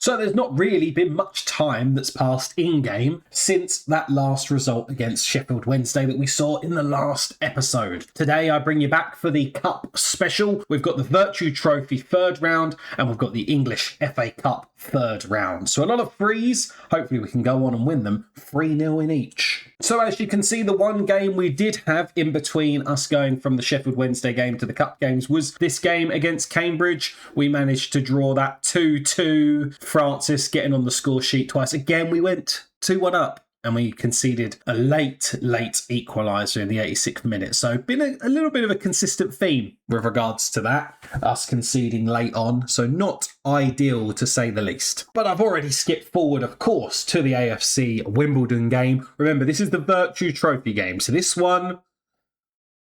So there's not really been much time that's passed in-game since that last result against Sheffield Wednesday that we saw in the last episode. Today I bring you back for the Cup special. We've got the Virtue Trophy third round and we've got the English FA Cup third round. So a lot of threes. Hopefully we can go on and win them 3-0 in each. So as you can see, the one game we did have in between us going from the Sheffield Wednesday game to the Cup games was this game against Cambridge. We managed to draw that 2-2. Francis getting on the score sheet twice. Again, we went 2-1 up and we conceded a late equaliser in the 86th minute. So been a little bit of a consistent theme with regards to that, us conceding late on. So not ideal to say the least. But I've already skipped forward, of course, to the AFC Wimbledon game. Remember, this is the Virtue Trophy game. So this one,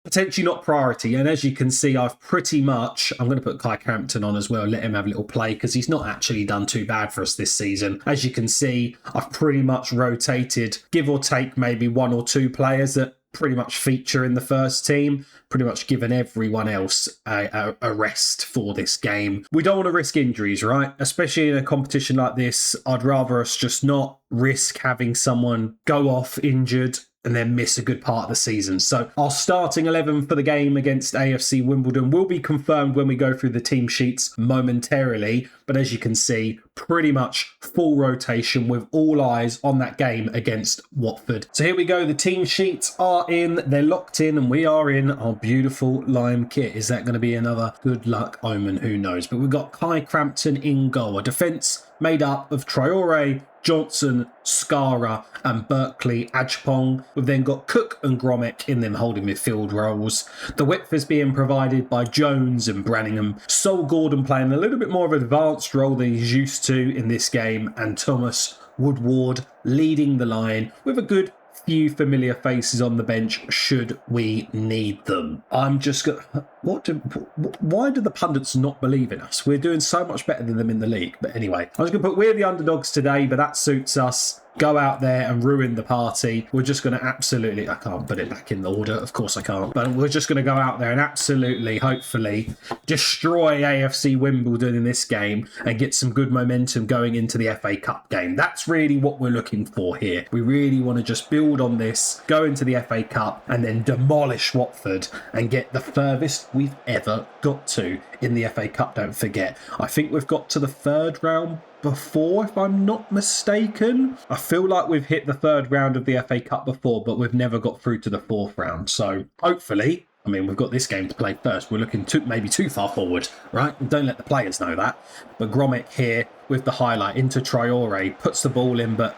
potentially not priority. And as you can see, I've pretty much, I'm going to put Kai Crampton on as well, let him have a little play because he's not actually done too bad for us this season. As you can see, I've pretty much rotated, give or take maybe one or two players that pretty much feature in the first team, pretty much given everyone else a rest for this game. We don't want to risk injuries, right? Especially in a competition like this, I'd rather us just not risk having someone go off injured and then miss a good part of the season. So our starting 11 for the game against AFC Wimbledon will be confirmed when we go through the team sheets momentarily. But as you can see, pretty much full rotation with all eyes on that game against Watford. So here we go. The team sheets are in. They're locked in and we are in our beautiful lime kit. Is that going to be another good luck omen? Who knows? But we've got Kai Crampton in goal. A defence made up of Traore, Johnson, Skara and Berkeley Ajpong. We've then got Cook and Gromek in them holding midfield roles. The width is being provided by Jones and Branningham. Sol Gordon playing a little bit more of an advanced role than he's used to in this game. And Thomas Woodward leading the line with a good few familiar faces on the bench should we need them. I'm just going why do the pundits not believe in us? We're doing so much better than them in the league. But anyway, I was going to put we're the underdogs today, but that suits us. Go out there and ruin the party. We're just going to absolutely, I can't put it back in the order, of course I can't, but we're just going to go out there and absolutely, hopefully, destroy AFC Wimbledon in this game and get some good momentum going into the FA Cup game. That's really what we're looking for here. We really want to just build on this, go into the FA Cup and then demolish Watford and get the furthest we've ever got to in the FA Cup, don't forget. I think we've got to the third round before, if I'm not mistaken. I feel like we've hit the third round of the FA Cup before, but we've never got through to the fourth round. So hopefully, I mean, we've got this game to play first. We're looking maybe too far forward, right? Don't let the players know that. But Gromek here with the highlight into Traore, puts the ball in, but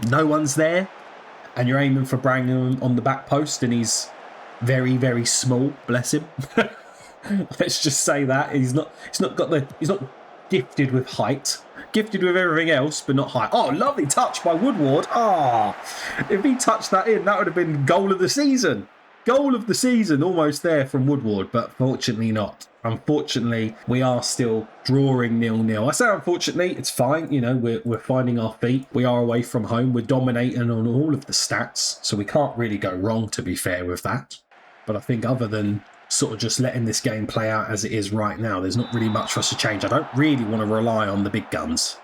no one's there. And you're aiming for Branningham on the back post, and he's very, very small. Bless him. Let's just say that he's not gifted with height. Gifted with everything else, but not height. Oh, lovely touch by Woodward. If he touched that in, that would have been goal of the season. Goal of the season, almost there from Woodward, but fortunately not. Unfortunately, we are still drawing 0-0. I say unfortunately, it's fine. You know, we're finding our feet. We are away from home. We're dominating on all of the stats, so we can't really go wrong, to be fair with that. But I think other than sort of just letting this game play out as it is right now, there's not really much for us to change. I don't really want to rely on the big guns.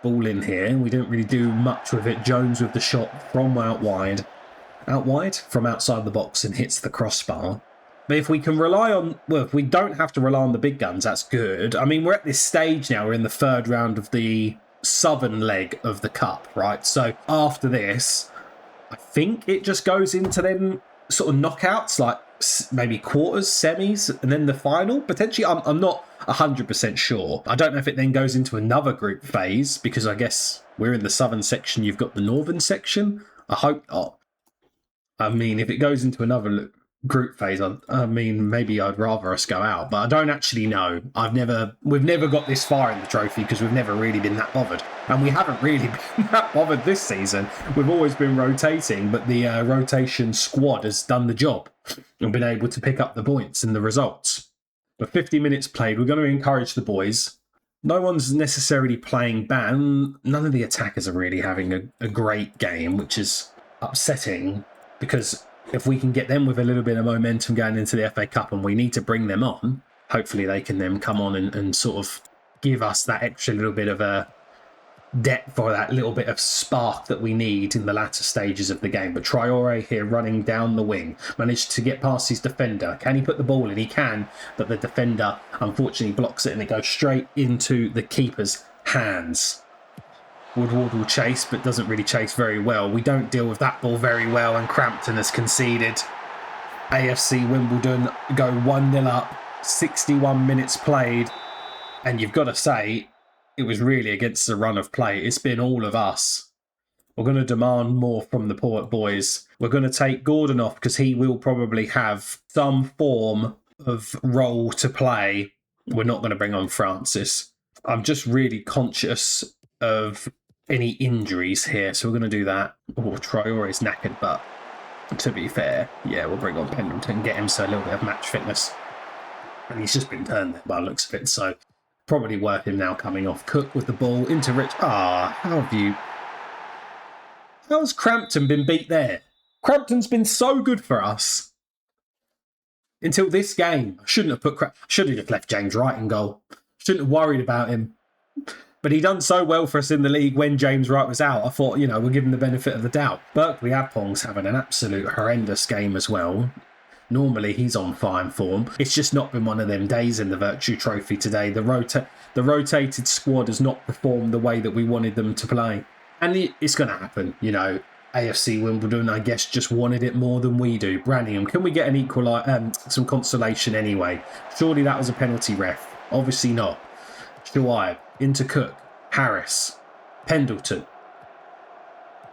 Ball in here. We didn't really do much with it. Jones with the shot from out wide from outside the box and hits the crossbar. But if we can rely on, well, if we don't have to rely on the big guns, that's good. I mean, we're at this stage now. We're in the third round of the southern leg of the cup, right? So after this, I think it just goes into them sort of knockouts, like maybe quarters, semis, and then the final. Potentially, I'm not 100% sure. I don't know if it then goes into another group phase, because I guess we're in the southern section. You've got the northern section. I hope not. I mean, if it goes into another group phase, I mean, maybe I'd rather us go out, but I don't actually know. We've never got this far in the trophy because we've never really been that bothered. And we haven't really been that bothered this season. We've always been rotating, but the rotation squad has done the job and been able to pick up the points and the results. But 50 minutes played, we're going to encourage the boys. No one's necessarily playing bad. None of the attackers are really having a great game, which is upsetting, because if we can get them with a little bit of momentum going into the FA Cup, and we need to bring them on, hopefully they can then come on and sort of give us that extra little bit of a depth or that little bit of spark that we need in the latter stages of the game. But Traore here running down the wing, managed to get past his defender. Can he put the ball in? He can, but the defender unfortunately blocks it and it goes straight into the keeper's hands. Woodward will chase, but doesn't really chase very well. We don't deal with that ball very well, and Crampton has conceded. AFC Wimbledon go 1-0 up, 61 minutes played, and you've got to say, it was really against the run of play. It's been all of us. We're going to demand more from the poor boys. We're going to take Gordon off because he will probably have some form of role to play. We're not going to bring on Francis. I'm just really conscious of any injuries here, so we're going to do that. Oh, Traore is knackered, but to be fair, yeah, we'll bring on Pendleton, get him so a little bit of match fitness. And he's just been turned there by the looks of it, so probably worth him now coming off. Cook with the ball into Rich. How has Crampton been beat there? Crampton's been so good for us until this game. I shouldn't have should have just left James Wright in goal. Shouldn't have worried about him. But he done so well for us in the league when James Wright was out. I thought, we'll give him the benefit of the doubt. Berkeley Apong's having an absolute horrendous game as well. Normally he's on fine form. It's just not been one of them days in the Virtue Trophy today. The rotated squad has not performed the way that we wanted them to play. And it's going to happen, AFC Wimbledon, I guess, just wanted it more than we do. Branningham, can we get an some consolation anyway? Surely that was a penalty, ref. Obviously not. Shuaib, into Cook, Harris, Pendleton.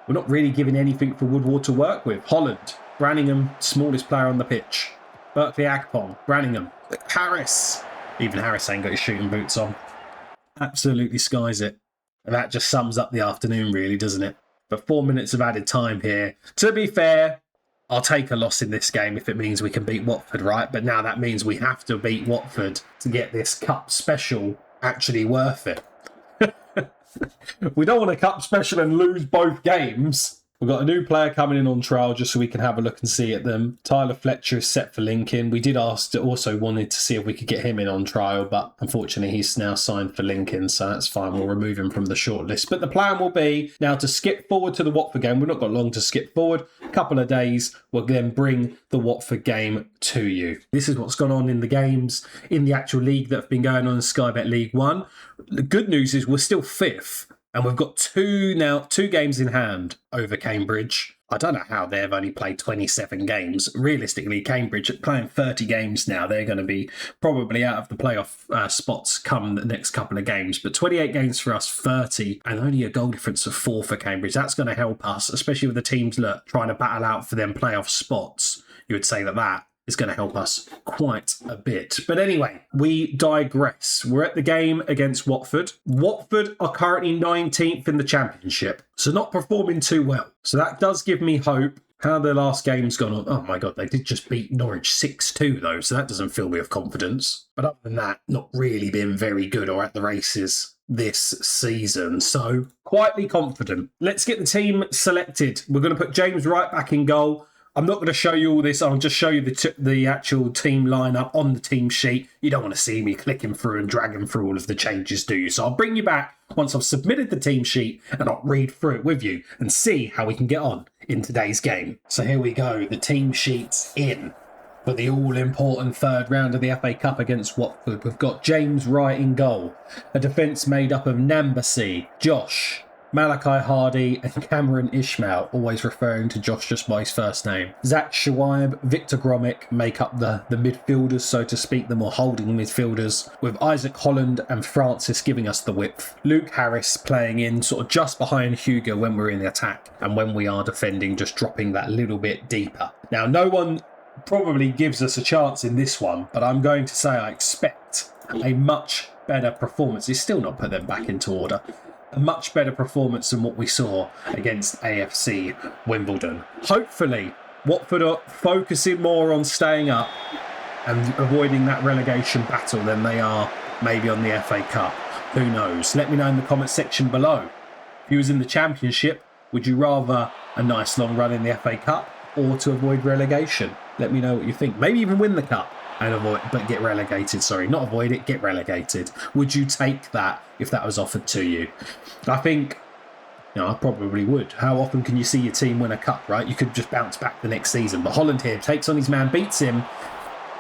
We're not really giving anything for Woodward to work with. Holland, Branningham, smallest player on the pitch. Berkeley Akpong, Branningham, Harris. Even Harris ain't got his shooting boots on. Absolutely skies it. And that just sums up the afternoon, really, doesn't it? But 4 minutes of added time here. To be fair, I'll take a loss in this game if it means we can beat Watford, right? But now that means we have to beat Watford to get this cup special actually worth it. We don't want a cup special and lose both games. We've got a new player coming in on trial just so we can have a look and see at them. Tyler Fletcher is set for Lincoln. We did wanted to see if we could get him in on trial, but unfortunately he's now signed for Lincoln, so that's fine. We'll remove him from the shortlist. But the plan will be now to skip forward to the Watford game. We've not got long to skip forward. A couple of days, we'll then bring the Watford game to you. This is what's gone on in the games in the actual league that have been going on in Sky Bet League One. The good news is we're still fifth. And we've got two games in hand over Cambridge. I don't know how they've only played 27 games. Realistically, Cambridge are playing 30 games now. They're going to be probably out of the playoff spots come the next couple of games. But 28 games for us, 30, and only a goal difference of 4 for Cambridge. That's going to help us, especially with the teams trying to battle out for them playoff spots. You would say that is going to help us quite a bit. But anyway, we digress. We're at the game against Watford. Watford are currently 19th in the Championship, so not performing too well. So that does give me hope. How the last game's gone on. Oh my God, they did just beat Norwich 6-2 though, so that doesn't fill me with confidence. But other than that, not really been very good or at the races this season. So quietly confident. Let's get the team selected. We're going to put James Wright back in goal. I'm not going to show you all this. I'll just show you the actual team lineup on the team sheet. You don't want to see me clicking through and dragging through all of the changes, do you? So I'll bring you back once I've submitted the team sheet and I'll read through it with you and see how we can get on in today's game. So here we go. The team sheet's in for the all-important third round of the FA Cup against Watford. We've got James Wright in goal. A defence made up of Nambasi, Josh, Malachi Hardy and Cameron Ishmael, always referring to Josh just by his first name. Zach Shuaib, Victor Gromick make up the midfielders, so to speak, the more holding midfielders, with Isaac Holland and Francis giving us the width. Luke Harris playing in sort of just behind Hugo when we're in the attack, and when we are defending, just dropping that little bit deeper. Now, no one probably gives us a chance in this one, but I'm going to say I expect a much better performance. He's still not put them back into order. A much better performance than what we saw against AFC Wimbledon. Hopefully, Watford are focusing more on staying up and avoiding that relegation battle than they are maybe on the FA Cup. Who knows? Let me know in the comment section below. If you was in the Championship, would you rather a nice long run in the FA Cup or to avoid relegation? Let me know what you think. Maybe even win the Cup. and avoid, but get relegated. Sorry, not avoid it, get relegated. Would you take that if that was offered to you? I think, I probably would. How often can you see your team win a cup, right? You could just bounce back the next season. But Holland here takes on his man, beats him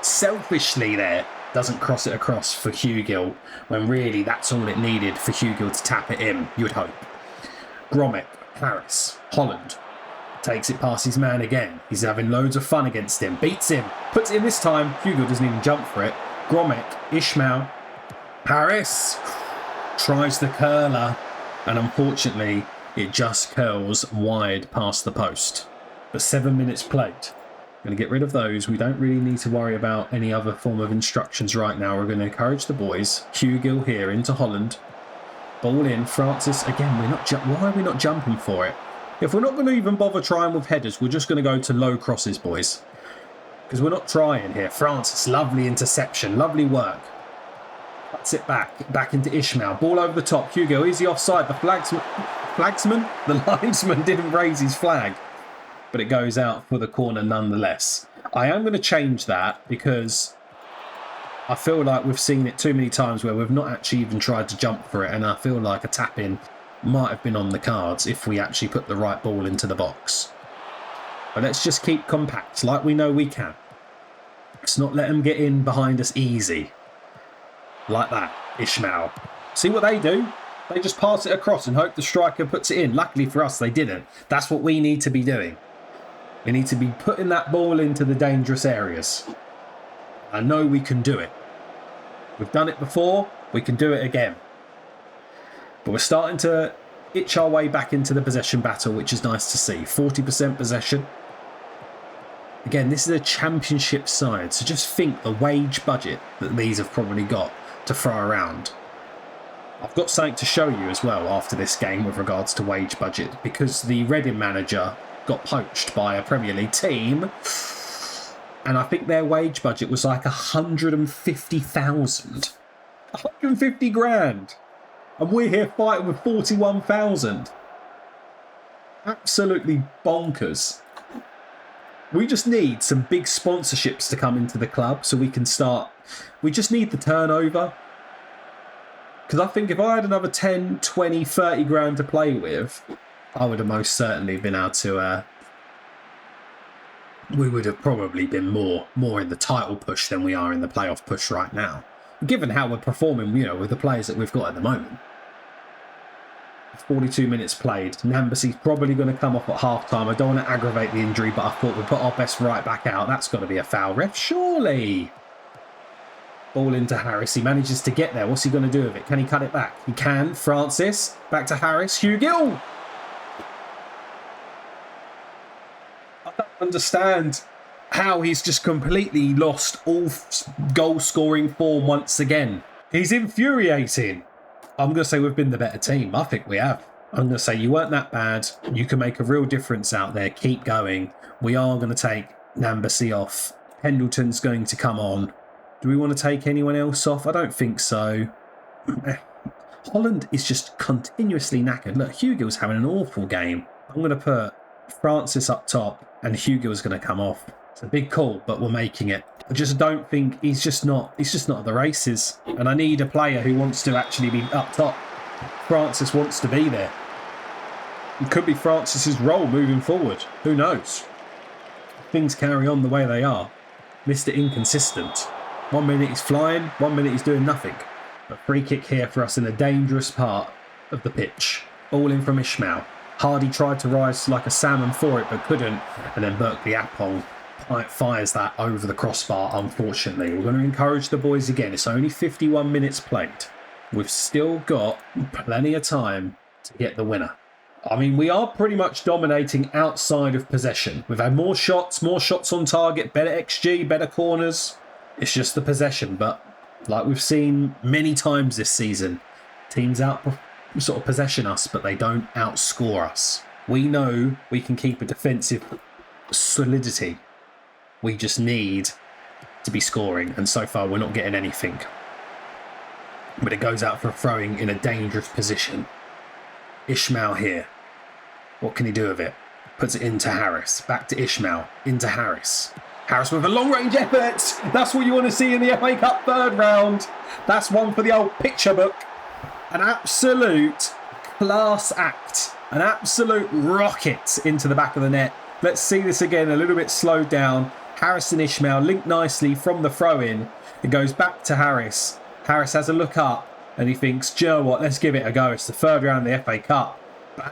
selfishly there. Doesn't cross it across for Hugill, when really that's all it needed for Hugill to tap it in, you would hope. Grommet, Harris, Holland takes it past his man again. He's having loads of fun against him. Beats him. Puts it in this time. Hugill doesn't even jump for it. Grommet, Ishmael, Harris tries the curler, and unfortunately it just curls wide past the post. But 7 minutes played. Going to get rid of those. We don't really need to worry about any other form of instructions right now. We're going to encourage the boys. Hugill here into Holland. Ball in. Francis again. Why are we not jumping for it? If we're not going to even bother trying with headers, we're just going to go to low crosses, boys, because we're not trying here. Francis, lovely interception, lovely work. Cuts it back into Ishmael. Ball over the top. Hugill, easy offside. The linesman didn't raise his flag, but it goes out for the corner nonetheless. I am going to change that because I feel like we've seen it too many times where we've not actually even tried to jump for it, and I feel like a tap-in might have been on the cards if we actually put the right ball into the box. But let's just keep compact like we know we can. Let's not let them get in behind us easy. Like that. Ishmael. See what they do? They just pass it across and hope the striker puts it in. Luckily for us, they didn't. That's what we need to be doing. We need to be putting that ball into the dangerous areas. I know we can do it. We've done it before. We can do it again. But we're starting to itch our way back into the possession battle, which is nice to see. 40% possession. Again, this is a championship side, so just think the wage budget that these have probably got to throw around. I've got something to show you as well after this game with regards to wage budget, because the Reading manager got poached by a Premier League team, and I think their wage budget was like 150,000. 150 grand. And we're here fighting with 41,000. Absolutely bonkers. We just need some big sponsorships to come into the club so we can start. We just need the turnover. Because I think if I had another 10, 20, 30 grand to play with, I would have most certainly been able to... we would have probably been more in the title push than we are in the playoff push right now. Given how we're performing, with the players that we've got at the moment. 42 minutes played. Nambasy's probably going to come off at half-time. I don't want to aggravate the injury, but I thought we'd put our best right back out. That's got to be a foul, ref. Surely. Ball into Harris. He manages to get there. What's he going to do with it? Can he cut it back? He can. Francis. Back to Harris. Hugill. I don't understand how he's just completely lost all goal-scoring form once again. He's infuriating. I'm going to say we've been the better team. I think we have. I'm going to say you weren't that bad. You can make a real difference out there. Keep going. We are going to take Nambasy off. Pendleton's going to come on. Do we want to take anyone else off? I don't think so. Holland is just continuously knackered. Look, Hugill's having an awful game. I'm going to put Francis up top and Hugill's going to come off. It's a big call, but we're making it. I just don't think he's just not at the races. And I need a player who wants to actually be up top. Francis wants to be there. It could be Francis's role moving forward. Who knows? Things carry on the way they are. Mr. Inconsistent. 1 minute he's flying, 1 minute he's doing nothing. A free kick here for us in a dangerous part of the pitch. All in from Ishmael. Hardy tried to rise like a salmon for it, but couldn't. And then Berkeley Apple fires that over the crossbar, unfortunately. We're going to encourage the boys again. It's only 51 minutes played. We've still got plenty of time to get the winner. I mean, we are pretty much dominating outside of possession. We've had more shots on target, better XG, better corners. It's just the possession. But like we've seen many times this season, teams sort of possession us, but they don't outscore us. We know we can keep a defensive solidity. We just need to be scoring, and so far we're not getting anything. But it goes out for a throwing in a dangerous position. Ishmael here. What can he do with it? Puts it into Harris. Back to Ishmael. Into Harris. Harris with a long-range effort. That's what you want to see in the FA Cup third round. That's one for the old picture book. An absolute class act. An absolute rocket into the back of the net. Let's see this again, a little bit slowed down. Harris and Ishmael link nicely from the throw-in. It goes back to Harris. Harris has a look up and he thinks, do you know what, let's give it a go. It's the third round of the FA Cup.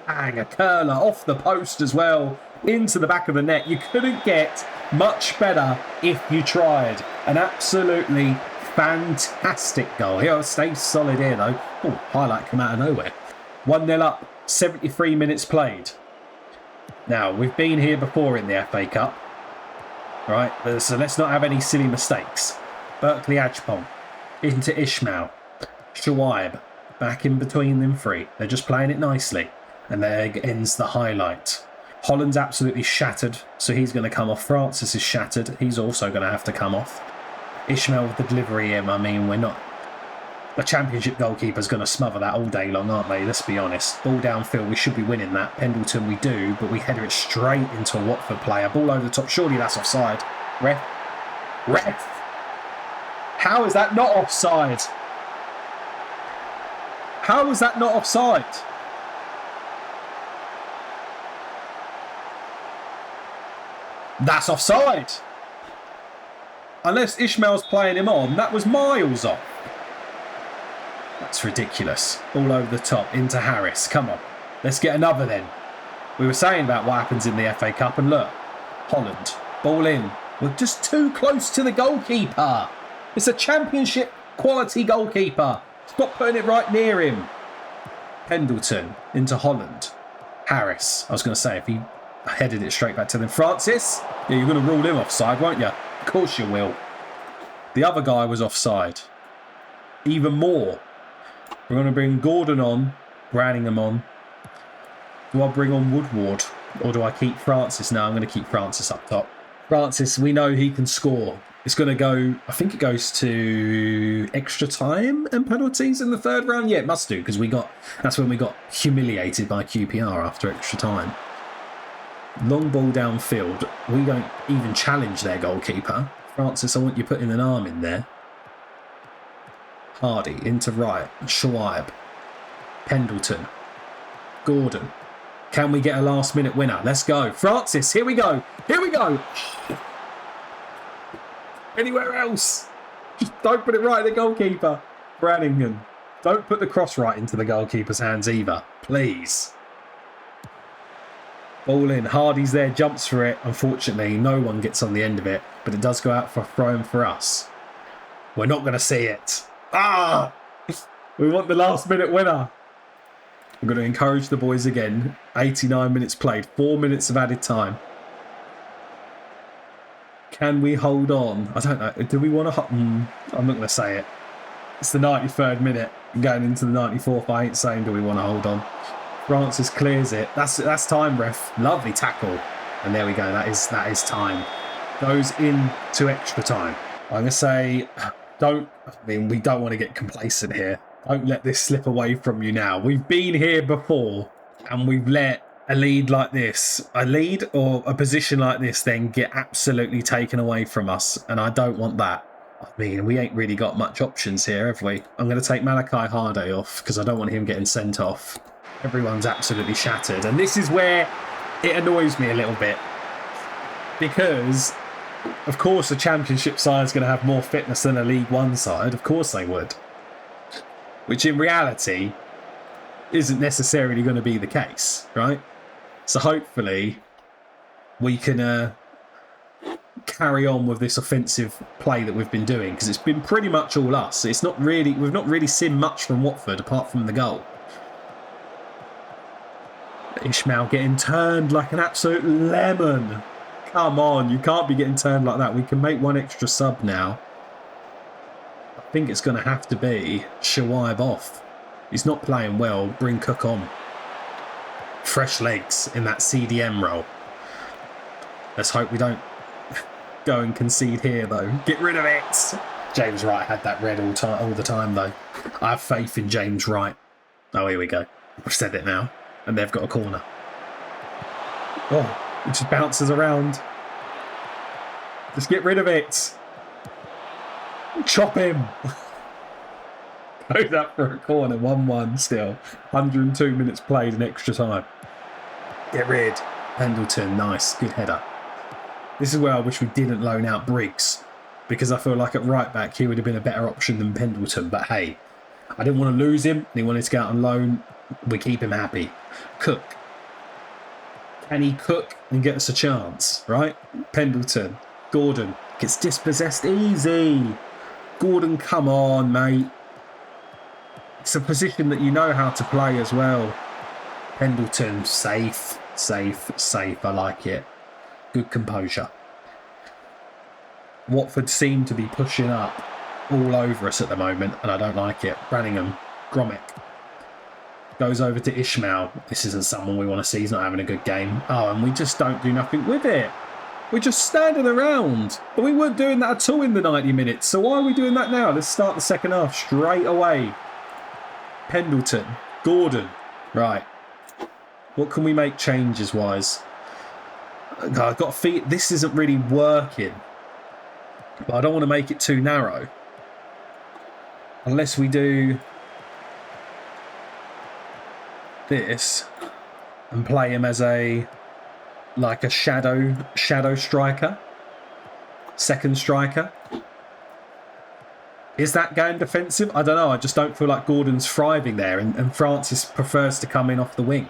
Bang, a curler off the post as well, into the back of the net. You couldn't get much better if you tried. An absolutely fantastic goal. He'll stay solid here though. Oh, highlight come out of nowhere. 1-0 up, 73 minutes played. Now, we've been here before in the FA Cup. Right, so let's not have any silly mistakes. Berkeley Ajpong into Ishmael. Shawaib back in between them three. They're just playing it nicely. And there ends the highlight. Holland's absolutely shattered, so he's going to come off. Francis is shattered. He's also going to have to come off. Ishmael with the delivery here. I mean, we're not... The Championship goalkeeper's going to smother that all day long, aren't they? Let's be honest. Ball downfield, we should be winning that. Pendleton, we do, but we header it straight into a Watford player. Ball over the top. Surely that's offside. Ref. How is that not offside? How is that not offside? That's offside. Unless Ishmael's playing him on, that was miles off. That's ridiculous. All over the top, into Harris. Come on. Let's get another then. We were saying about what happens in the FA Cup, and look. Holland. Ball in. We're just too close to the goalkeeper. It's a Championship quality goalkeeper. Stop putting it right near him. Pendleton into Holland. Harris. I was going to say, if he headed it straight back to them. Francis. Yeah, you're going to rule him offside, won't you? Of course you will. The other guy was offside. Even more. We're going to bring Gordon on. Branningham on. Do I bring on Woodward? Or do I keep Francis? No, I'm going to keep Francis up top. Francis, we know he can score. It's going to go, I think it goes to extra time and penalties in the third round. Yeah, it must do, because that's when we got humiliated by QPR after extra time. Long ball downfield. We don't even challenge their goalkeeper. Francis, I want you putting an arm in there. Hardy into right. Shawaib. Pendleton. Gordon. Can we get a last minute winner? Let's go. Francis, here we go. Here we go. Anywhere else. Just don't put it right at the goalkeeper. Branningham. Don't put the cross right into the goalkeeper's hands either. Please. Ball in. Hardy's there. Jumps for it. Unfortunately, no one gets on the end of it. But it does go out for a throw-in for us. We're not going to see it. Ah! We want the last minute winner. I'm going to encourage the boys again. 89 minutes played. 4 minutes of added time. Can we hold on? I don't know. Do we want to... I'm not going to say it. It's the 93rd minute. Going into the 94th. I ain't saying do we want to hold on. Francis clears it. That's time, ref. Lovely tackle. And there we go. That is time. Goes into extra time. I'm going to say... we don't want to get complacent here. Don't let this slip away from you now. We've been here before and we've let a lead like this, a lead or a position like this then get absolutely taken away from us. And I don't want that. I mean, we ain't really got much options here, have we? I'm going to take Malachi Harday off because I don't want him getting sent off. Everyone's absolutely shattered. And this is where it annoys me a little bit. Because... of course, a Championship side is going to have more fitness than a League One side. Of course they would. Which in reality isn't necessarily going to be the case, right? So hopefully we can carry on with this offensive play that we've been doing, because it's been pretty much all us. We've not really seen much from Watford apart from the goal. Ishmael getting turned like an absolute lemon. Come on, you can't be getting turned like that. We can make one extra sub now. I think it's going to have to be Shawaib off. He's not playing well. Bring Cook on. Fresh legs in that CDM role. Let's hope we don't go and concede here, though. Get rid of it. James Wright had that red all the time, though. I have faith in James Wright. Oh, here we go. I've said it now. And they've got a corner. Oh. It just bounces around. Just get rid of it. Chop him. Goes up for a corner. 1-1 still. 102 minutes played in extra time. Get rid. Pendleton. Nice. Good header. This is where I wish we didn't loan out Briggs, because I feel like at right back he would have been a better option than Pendleton. But hey, I didn't want to lose him. He wanted to go out on loan. We keep him happy. Cook. Can he cook and get us a chance, right? Pendleton. Gordon gets dispossessed easy. Gordon, come on, mate. It's a position that you know how to play as well. Pendleton, safe. I like it. Good composure. Watford seem to be pushing up all over us at the moment, and I don't like it. Branningham, Gromit. Goes over to Ishmael. This isn't someone we want to see. He's not having a good game. Oh, and we just don't do nothing with it. We're just standing around. But we weren't doing that at all in the 90 minutes. So why are we doing that now? Let's start the second half straight away. Pendleton. Gordon. Right. What can we make changes-wise? I've got a feel this isn't really working. But I don't want to make it too narrow. Unless we do this and play him as a shadow striker, second striker. Is that going defensive? I don't know. I just don't feel like Gordon's thriving there, and Francis prefers to come in off the wing.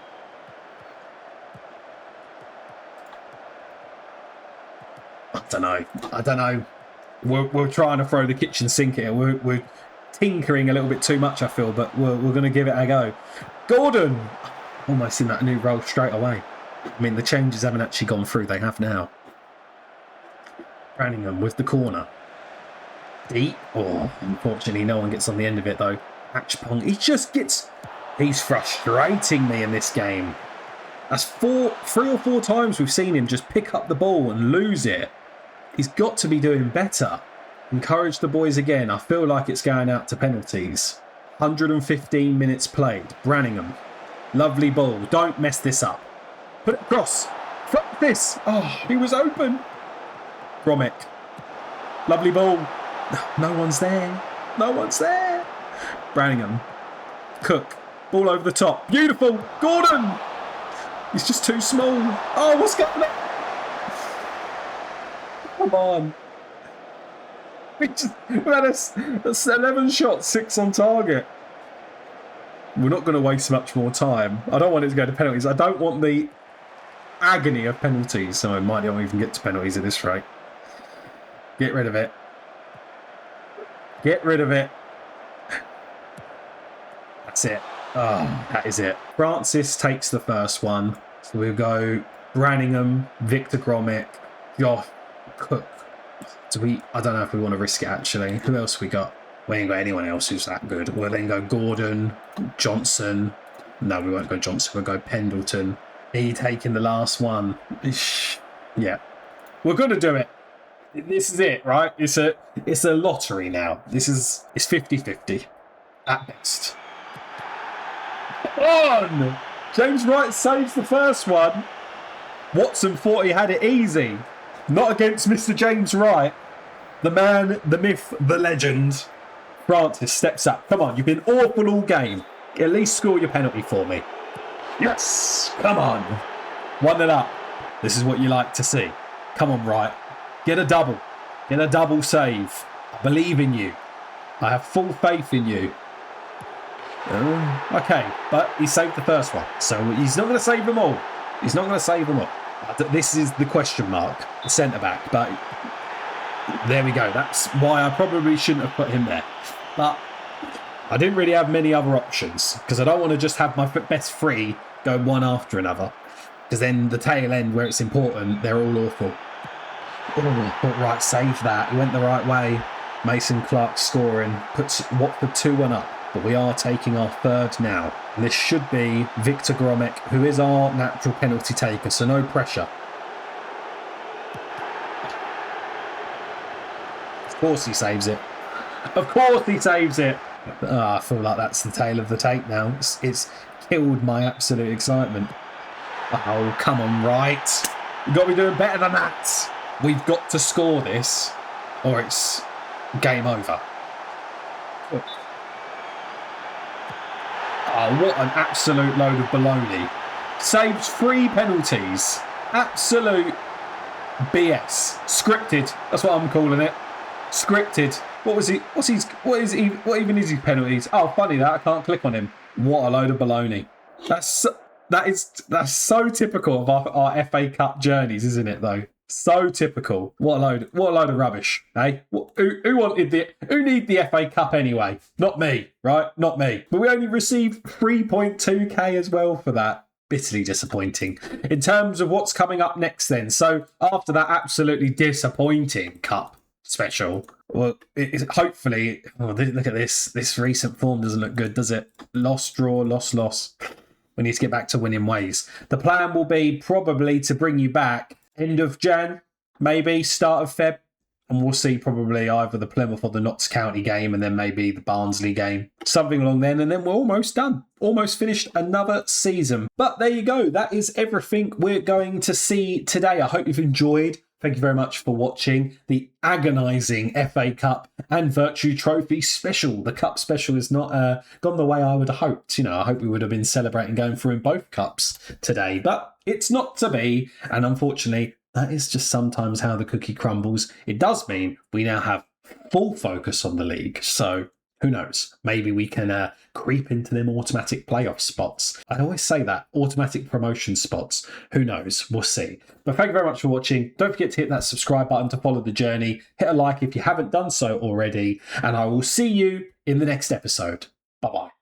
I don't know. We're trying to throw the kitchen sink here. We're tinkering a little bit too much, I feel, but we're going to give it a go. Gordon! Almost in that new role straight away. I mean, the changes haven't actually gone through. They have now. Branningham with the corner. Deep. Oh, unfortunately, no one gets on the end of it, though. Hatchpong. He's frustrating me in this game. That's 3 or 4 times we've seen him just pick up the ball and lose it. He's got to be doing better. Encourage the boys again. I feel like it's going out to penalties. 115 minutes played. Branningham. Lovely ball. Don't mess this up. Put it across. Flip this. Oh, he was open. Gromit. Lovely ball. No one's there. No one's there. Branningham. Cook. Ball over the top. Beautiful. Gordon. He's just too small. Oh, what's going on? Come on. We had 11 shots, 6 on target. We're not going to waste much more time. I don't want it to go to penalties. I don't want the agony of penalties, so I might not even get to penalties at this rate. Get rid of it. Get rid of it. That's it. Oh, that is it. Francis takes the first one. So we'll go Branningham, Victor Gromit, Josh, Cook. I don't know if we want to risk it, actually. Who else we got? We ain't got anyone else who's that good. We'll then go Gordon, Johnson. No, we won't go Johnson. We'll go Pendleton. He taking the last one. Yeah. We're going to do it. This is it, right? It's a lottery now. It's 50-50 at best. On! James Wright saves the first one. Watson thought he had it easy. Not against Mr. James Wright. The man, the myth, the legend. Francis steps up. Come on, you've been awful all game. At least score your penalty for me. Yes! Come on. 1-0 up. This is what you like to see. Come on, Wright. Get a double. Get a double save. I believe in you. I have full faith in you. Okay, but he saved the first one. So he's not going to save them all. He's not going to save them all. This is the question mark. The centre-back. But there we go. That's why I probably shouldn't have put him there. But I didn't really have many other options, because I don't want to just have my best 3 go one after another. Because then the tail end, where it's important, they're all awful. Oh, right, save that. He went the right way. Mason Clark scoring. Puts Watford 2-1 up. But we are taking our third now. And this should be Victor Gromit, who is our natural penalty taker, so no pressure. Of course he saves it. Of course he saves it. I feel like that's the tail of the tape now. It's killed my absolute excitement. Oh, come on, right. You've got to be doing better than that. We've got to score this or it's game over. Oh, what an absolute load of baloney. Saves 3 penalties. Absolute BS. Scripted. That's what I'm calling it. Scripted. What even is his penalties? Oh, funny that I can't click on him. What a load of baloney. That's so typical of our FA Cup journeys, isn't it? Though so typical. What a load of rubbish, eh? Who need the FA Cup anyway? Not me, right? Not me. But we only received 3.2k as well for that. Bitterly disappointing. In terms of what's coming up next, then. So after that absolutely disappointing Cup special. Well, hopefully, look at this. This recent form doesn't look good, does it? Loss, draw, loss. We need to get back to winning ways. The plan will be probably to bring you back end of Jan, maybe start of Feb. And we'll see probably either the Plymouth or the Notts County game and then maybe the Barnsley game. Something along then. And then we're almost done. Almost finished another season. But there you go. That is everything we're going to see today. I hope you've enjoyed. Thank you very much for watching the agonising FA Cup and Virtue Trophy special. The Cup special has not gone the way I would have hoped. I hope we would have been celebrating going through in both Cups today. But it's not to be. And unfortunately, that is just sometimes how the cookie crumbles. It does mean we now have full focus on the league. So who knows? Maybe we can creep into them automatic playoff spots. I always say that, automatic promotion spots. Who knows? We'll see. But thank you very much for watching. Don't forget to hit that subscribe button to follow the journey. Hit a like if you haven't done so already. And I will see you in the next episode. Bye-bye.